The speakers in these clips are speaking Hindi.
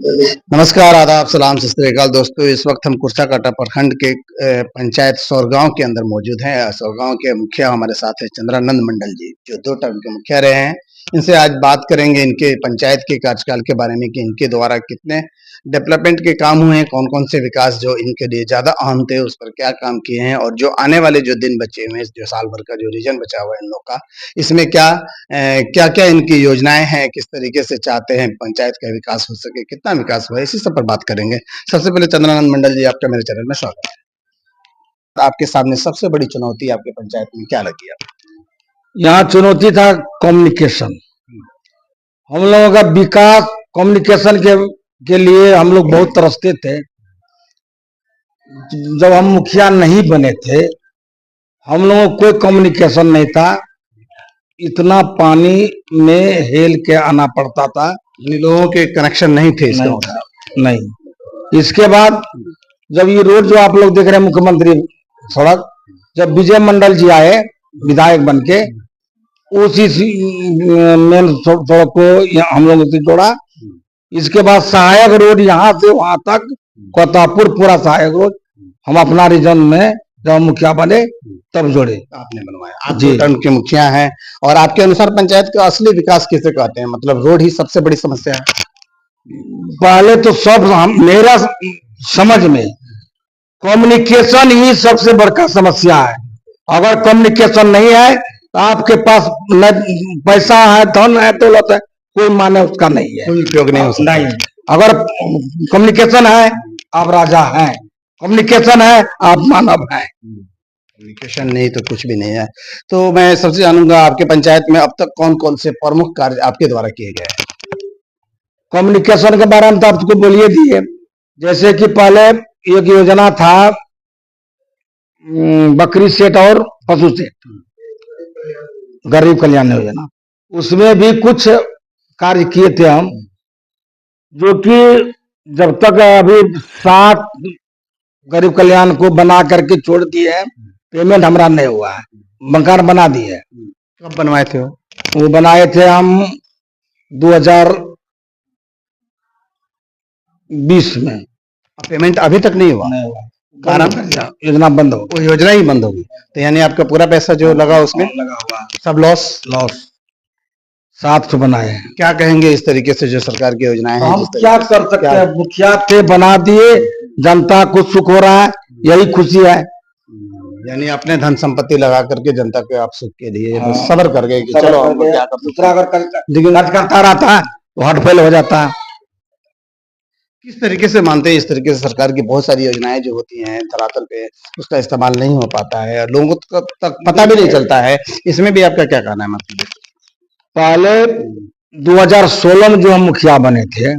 नमस्कार, आदाब, सलाम, सत श्री अकाल दोस्तों। इस वक्त हम कुर्साकांटा प्रखंड के पंचायत सोरगांव के अंदर मौजूद हैं। सोरगांव के मुखिया हमारे साथ है चंद्रानंद मंडल जी, जो 2 टर्म के मुखिया रहे हैं। इनसे आज बात करेंगे इनके पंचायत के कार्यकाल के बारे में कि इनके द्वारा कितने डेवलपमेंट के काम हुए हैं, कौन-कौन से विकास जो इनके लिए ज़्यादा अहम थे, उस पर क्या काम किए हैं और जो आने वाले जो दिन बचे हुए हैं, जो साल भर का जो रीजन बचा हुआ है इन लोग का, इसमें क्या-क्या इनकी योजनाएँ हैं, किस तरीके से चाहते हैं पंचायत का विकास हो सके, कितना विकास हुआ है, इसी सब पर बात करेंगे। सबसे पहले चंद्रानंद मंडल जी, आपका मेरे चैनल में स्वागत है। आपके सामने सबसे बड़ी चुनौती आपके पंचायत में क्या लगी है? यहाँ चुनौती था कम्युनिकेशन। हम लोगों का विकास कम्युनिकेशन के लिए हम लोग बहुत तरसते थे। जब हम मुखिया नहीं बने थे, हम लोगों को कोई कम्युनिकेशन नहीं था। इतना पानी में हेल के आना पड़ता था, लोगों के कनेक्शन नहीं थे इसका? नहीं। इसके बाद जब ये रोड जो आप लोग देख रहे हैं, मुख्यमंत्री सड़क, जब विजय मंडल जी आए विधायक बन के, उसी मेन सड़क को हम लोगों से जोड़ा। इसके बाद सहायक रोड यहाँ से वहां तक कोतापुर पूरा सहायक रोड हम अपना रीजन में जब मुखिया बने तब जोड़े। आपने बनवाया, आप 2 टर्म के मुखिया हैं और आपके अनुसार पंचायत का असली विकास किसे कहते हैं? मतलब रोड ही सबसे बड़ी समस्या है? पहले तो सब मेरा समझ में कम्युनिकेशन ही सबसे बड़का समस्या है। अगर कम्युनिकेशन नहीं है तो आपके पास न पैसा है, धन है, दौलत है, कोई माने उसका नहीं है, कोई उपयोग नहीं हो सकता। नहीं। अगर कम्युनिकेशन है आप राजा हैं, कम्युनिकेशन है आप मानव हैं। कम्युनिकेशन नहीं तो कुछ भी नहीं है। तो मैं सबसे जानूंगा आपके पंचायत में अब तक कौन-कौन से प्रमुख कार्य आपके द्वारा किए गए हैं? कम्युनिकेशन के बारे में तो आपको बोलिए दिए। जैसे कि पहले एक योजना था बकरी सेट और पशु सेट, गरीब कल्याण योजना, उसमें भी कुछ कार्य किए थे हम, जो कि जब तक अभी 7 गरीब कल्याण को बना करके छोड़ दिए हैं, पेमेंट हमारा नहीं हुआ है। मकान बना दिए। कब बनवाए थे वो बनाए थे हम 2020 में। पेमेंट अभी तक नहीं हुआ? कारण योजना बंद हो, वो योजना ही बंद होगी। तो यानी आपका पूरा पैसा जो लगा उसमें लगा हुआ सब लॉस 700 बनाए हैं। क्या कहेंगे इस तरीके से जो सरकार की योजनाएं हैं? हम क्या कर सकते हैं? मुखिया थे, बना दिए, जनता को सुख हो रहा है, यही खुशी है। यानी अपने धन संपत्ति लगा करके जनता के आप सुख के लिए सब्र कर गए कि चलो हम क्या कर, दूसरा अगर कार्य करता रहता है तो हट फेल हो जाता है। किस तरीके से मानते हैं इस तरीके से सरकार की बहुत सारी योजनाएं जो होती हैं धरातल पे उसका इस्तेमाल नहीं हो पाता है और लोगों तक पता भी नहीं चलता है, इसमें भी आपका क्या कहना है? मतलब पहले 2016 में जो हम मुखिया बने थे,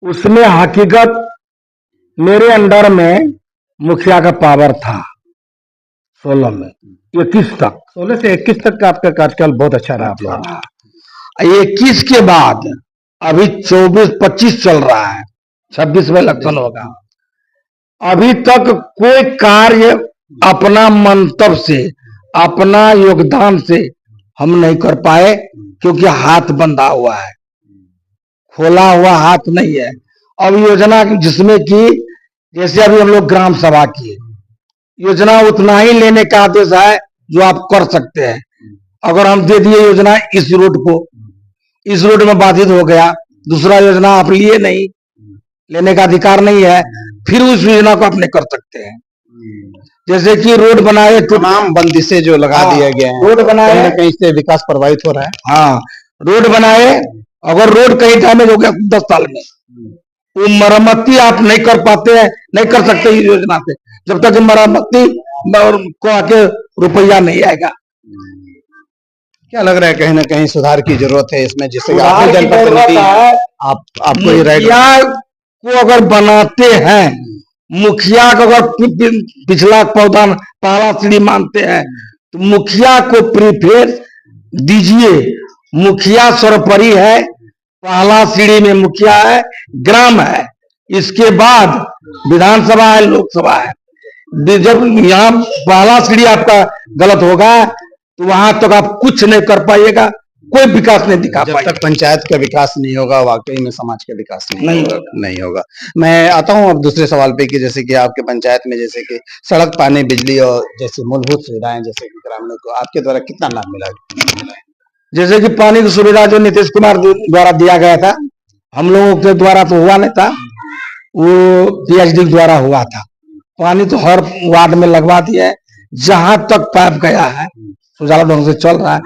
उसमें हकीकत मेरे अंडर में मुखिया का पावर था 16 में 21 तक। 16 से 21 तक का आपका कार्यकाल बहुत अच्छा रहा आप लोगों। 21 के बाद अभी 24-25 चल रहा है, 26 में इलेक्शन होगा। अभी तक कोई कार्य अपना मंतव्य से, अपना योगदान से हम नहीं कर पाए, क्योंकि हाथ बंधा हुआ है, खोला हुआ हाथ नहीं है। अब योजना जिसमें कि जैसे अभी हम लोग ग्राम सभा किए, योजना उतना ही लेने का आदेश है जो आप कर सकते हैं। अगर हम दे दिए योजना इस रोड को, इस रोड में बाधित हो गया, दूसरा योजना आप लिए नहीं, लेने का अधिकार नहीं है, फिर उस योजना को अपने कर सकते हैं। जैसे कि रोड बनाए, तमाम बंदिशें जो लगा दिया गया है, रोड बनाए, कहीं से विकास प्रभावित हो रहा है। हाँ, रोड बनाए, अगर रोड कहीं डैमेज हो गया 10 साल में, वो मरम्मती आप नहीं कर पाते हैं, नहीं कर सकते इस योजना से, जब तक मरम्मती को आके रुपया नहीं आएगा। क्या लग रहा है कहीं ना कहीं सुधार की जरूरत है इसमें, जिससे आपको ये राइट को अगर बनाते हैं, मुखिया को अगर पिछला पहला सीढ़ी मानते हैं तो मुखिया को प्रीफरेंस दीजिए। मुखिया सर्वोपरि है, पहला सीढ़ी में मुखिया है, ग्राम है, इसके बाद विधानसभा है, लोकसभा है। जब यहाँ पहला सीढ़ी आपका गलत होगा तो वहां तक आप कुछ नहीं कर पाइएगा, कोई विकास नहीं दिखा जब पाई। तक पंचायत का विकास नहीं होगा वाकई में समाज का विकास नहीं नहीं होगा, होगा। नहीं होगा। मैं आता हूं अब दूसरे सवाल पे कि जैसे कि आपके पंचायत में जैसे कि सड़क, पानी, बिजली और जैसे मूलभूत सुविधाएं जैसे कि ग्रामीणों को आपके द्वारा कितना लाभ मिला है? जैसे कि पानी की सुविधा जो नीतीश कुमार द्वारा दिया गया था, हम लोगों के द्वारा तो हुआ नहीं था, वो पीएचडी द्वारा हुआ था। पानी तो हर वार्ड में लगवा दिया है, जहां तक पाइप गया है सुचारू ढंग से चल रहा है,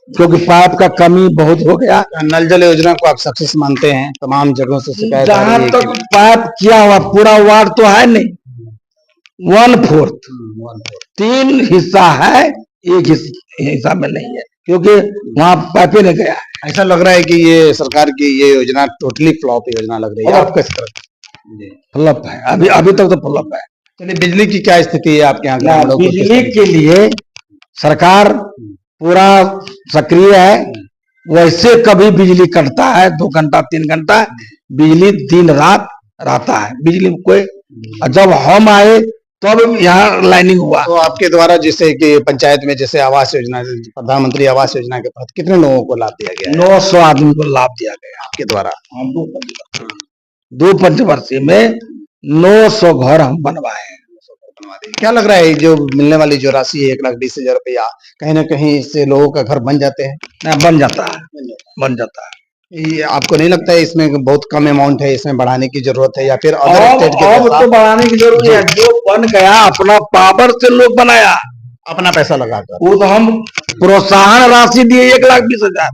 क्योंकि पाइप का कमी बहुत हो गया। नल जल योजना को आप सक्सेस मानते हैं? तमाम जगहों से शिकायत आ जहां रही है तक पाइप किया हुआ पूरा वार्ड तो है नहीं, 1/4 3 हिस्सा है, एक हिस्सा में नहीं है, क्योंकि वहां पाइप नहीं गया है। ऐसा लग रहा है कि ये सरकार की ये योजना टोटली फ्लॉप योजना लग रही है। आप किस तरह? फ्लॉप है, अभी तक तो फ्लॉप है। चलिए, बिजली की क्या स्थिति है आपके यहाँ ग्रामीणों को? बिजली के लिए सरकार पूरा सक्रिय है। वैसे कभी बिजली कटता है 2 घंटा 3 घंटा, बिजली दिन रात रहता है, बिजली में कोई। जब हम आए तब यहाँ लाइनिंग हुआ। तो आपके द्वारा जैसे कि पंचायत में जैसे आवास योजना, प्रधानमंत्री आवास योजना के तहत कितने लोगों को लाभ दिया गया है? 900 आदमी को लाभ दिया गया आपके द्वारा? हम 2 पंचवर्षीय में 900 घर हम बनवाए हैं। क्या लग रहा है जो मिलने वाली जो राशि है 1,20,000 रुपया, कहीं ना कहीं इससे लोगों का घर बन जाते हैं? बन जाता है, बन जाता है। ये आपको नहीं लगता है इसमें बहुत कम अमाउंट है, इसमें बढ़ाने की जरूरत है, या फिर अदर अब स्टेट के अब पैसा तो बढ़ाने की जरूरत है। जो बन गया अपना पावर से लोग बनाया, अपना पैसा लगाकर? वो तो हम प्रोत्साहन राशि दिए 1,20,000,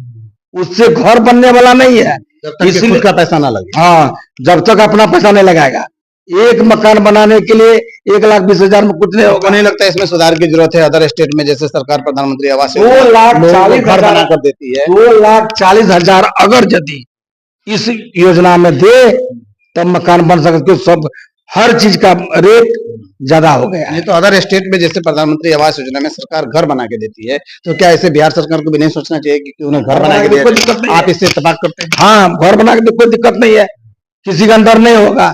उससे घर बनने वाला नहीं है। जब तक कि खुद का पैसा ना लगे। हाँ, जब तक अपना पैसा नहीं लगाएगा। एक मकान बनाने के लिए 1,20,000 में कुछ नहीं होगा। नहीं लगता है इसमें सुधार की जरूरत है? अदर स्टेट में जैसे सरकार प्रधानमंत्री आवास 2,40,000 बना कर देती है। 2,40,000 अगर यदि इस योजना में दे तब मकान बन सकते, सब हर चीज का रेट ज्यादा हो गया है। नहीं तो अदर स्टेट में जैसे प्रधानमंत्री आवास योजना में सरकार घर बना के देती है, तो क्या ऐसे बिहार सरकार को भी नहीं सोचना चाहिए कि उन्हें घर बना के कोई दे? दिक्कत नहीं आप है। इससे इत्तेफाक करते हैं? हाँ, घर बना के कोई दिक्कत नहीं है, किसी का अंदर नहीं होगा,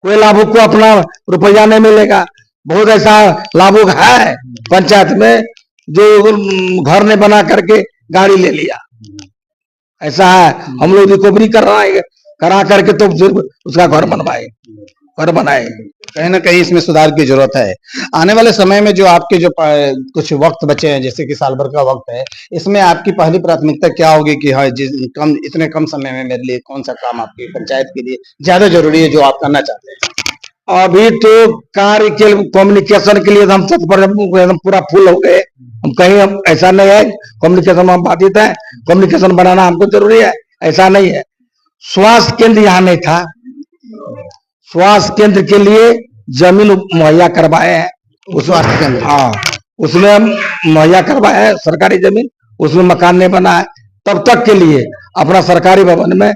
कोई लाभुक को अपना रुपया नहीं मिलेगा। बहुत ऐसा लाभुक है पंचायत में जो घर ने बना करके गाड़ी ले लिया, ऐसा है। हम लोग रिकवरी करा करके तो फिर उसका घर बनवाए, घर बनाए। कहीं ना कहीं इसमें सुधार की जरूरत है। आने वाले समय में जो आपके जो कुछ वक्त बचे हैं, जैसे कि साल भर का वक्त है, इसमें आपकी पहली प्राथमिकता क्या होगी कि हाँ इतने कम समय में मेरे लिए कौन सा काम आपकी पंचायत के लिए ज्यादा जरूरी है जो आप करना चाहते हैं? अभी तो कार्य के कम्युनिकेशन के लिए हम एकदम पूरा फुल हो गए। हम कहीं हम ऐसा नहीं है कम्युनिकेशन में हम बाधित है, कम्युनिकेशन बनाना हमको जरूरी है, ऐसा नहीं है। स्वास्थ्य केंद्र यहाँ नहीं था, स्वास्थ्य केंद्र के लिए जमीन मुहैया करवाए हैं। उस स्वास्थ्य केंद्र? हाँ, उसमें हम मुहैया करवाए हैं सरकारी जमीन, उसमें मकान नहीं बना है। तब तक के लिए अपना सरकारी भवन में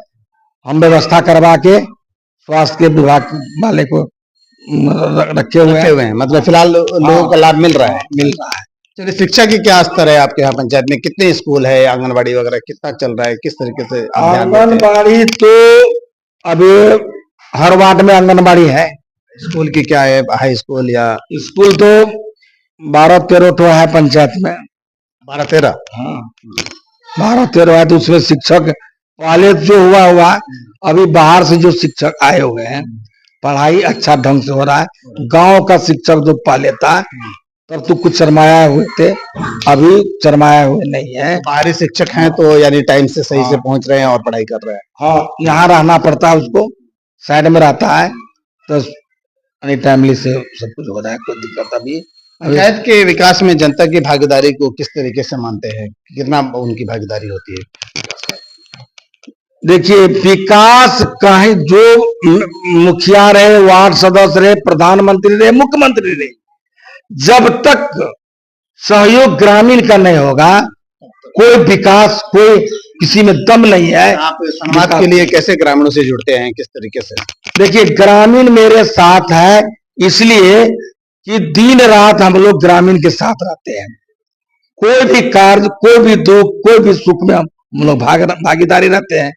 हम व्यवस्था करवा के स्वास्थ्य के विभाग वाले को रखे हुए हैं। मतलब फिलहाल लोगों को लाभ मिल रहा है? मिल रहा है। चलिए, शिक्षा की क्या स्तर है आपके यहाँ पंचायत में? कितने स्कूल है, आंगनबाड़ी वगैरह कितना चल रहा है, किस तरीके से आप ध्यान देते हैं? आंगनबाड़ी तो अभी हर वार्ड में आंगनबाड़ी है। स्कूल की क्या है, हाई स्कूल या? स्कूल तो 12-13 तो है पंचायत में। 12-13? हाँ, 12-13 है। तो उसमें शिक्षक पहले जो हुआ अभी बाहर से जो शिक्षक आए हुए हैं, पढ़ाई अच्छा ढंग से हो रहा है। गांव का शिक्षक जो पहले था तब तो कुछ शर्माया हुए थे, अभी शर्माया हुए नहीं है। बाहरी शिक्षक हैं तो यानी टाइम से सही से पहुंच रहे हैं और पढ़ाई कर रहे हैं? हाँ, यहाँ रहना पड़ता है उसको, साइड में रहता है तो एनी टाइमली से सब कुछ हो रहा है, कोई दिक्कत अभी। पंचायत के विकास में जनता की भागीदारी को किस तरीके से मानते हैं, कितना उनकी भागीदारी होती है? देखिए, विकास कहीं जो मुखिया रहे, वार्ड सदस्य रहे, प्रधानमंत्री रहे, मुख्यमंत्री रहे, जब तक सहयोग ग्रामीण का नहीं होगा कोई विकास, कोई किसी में दम नहीं है। आप समाज के लिए कैसे ग्रामीणों से जुड़ते हैं, किस तरीके से? देखिए, ग्रामीण मेरे साथ है इसलिए कि दिन रात हम लोग ग्रामीण के साथ रहते हैं। कोई भी कार्य, कोई भी दुख, कोई भी सुख में हम लोग भागीदारी रहते हैं।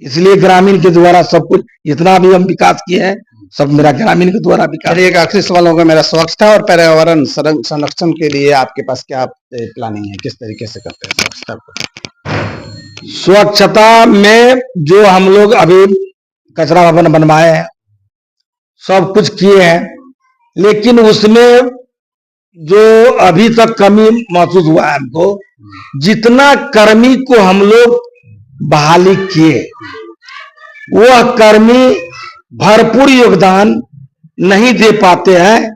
इसलिए ग्रामीण के द्वारा सब कुछ, जितना भी हम विकास किए हैं सब मेरा ग्रामीण के द्वारा विकास। चलिए, एक आखिरी सवाल होगा मेरा, स्वच्छता और पर्यावरण संरक्षण के लिए आपके पास क्या प्लानिंग है, किस तरीके से करते हैं स्वच्छता को? स्वच्छता में जो हम लोग अभी कचरा भवन बनवाए हैं, सब कुछ किए हैं, लेकिन उसमें जो अभी तक कमी महसूस हुआ है हमको, जितना कर्मी को हम लोग बहाली किए, वह कर्मी भरपूर योगदान नहीं दे पाते हैं,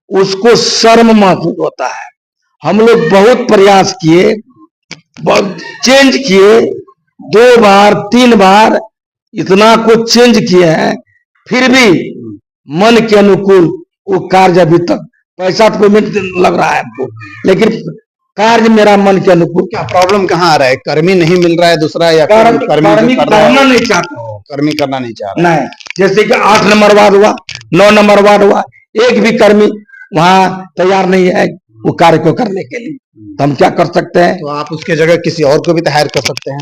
उसको शर्म महसूस होता है। हम लोग बहुत प्रयास किए, चेंज किए, 2 बार 3 बार इतना कुछ चेंज किए हैं, फिर भी मन के अनुकूल वो कार्य अभी तक, पैसा तो पेमेंट लग रहा है हमको, लेकिन कार्य मेरा मन के अनुकूल। क्या प्रॉब्लम कहाँ आ रहा है? कर्मी नहीं मिल रहा है दूसरा, या कर्मी कर्मी जो कर रहा है करना नहीं चाहता, कर्मी करना नहीं चाह रहा नहीं। जैसे कि 8 नंबर वार्ड हुआ, 9 नंबर वार्ड हुआ, एक भी कर्मी वहां तैयार नहीं है वो कार्य को करने के लिए, तो हम क्या कर सकते हैं? तो आप उसके जगह किसी और को भी तो हायर कर सकते हैं।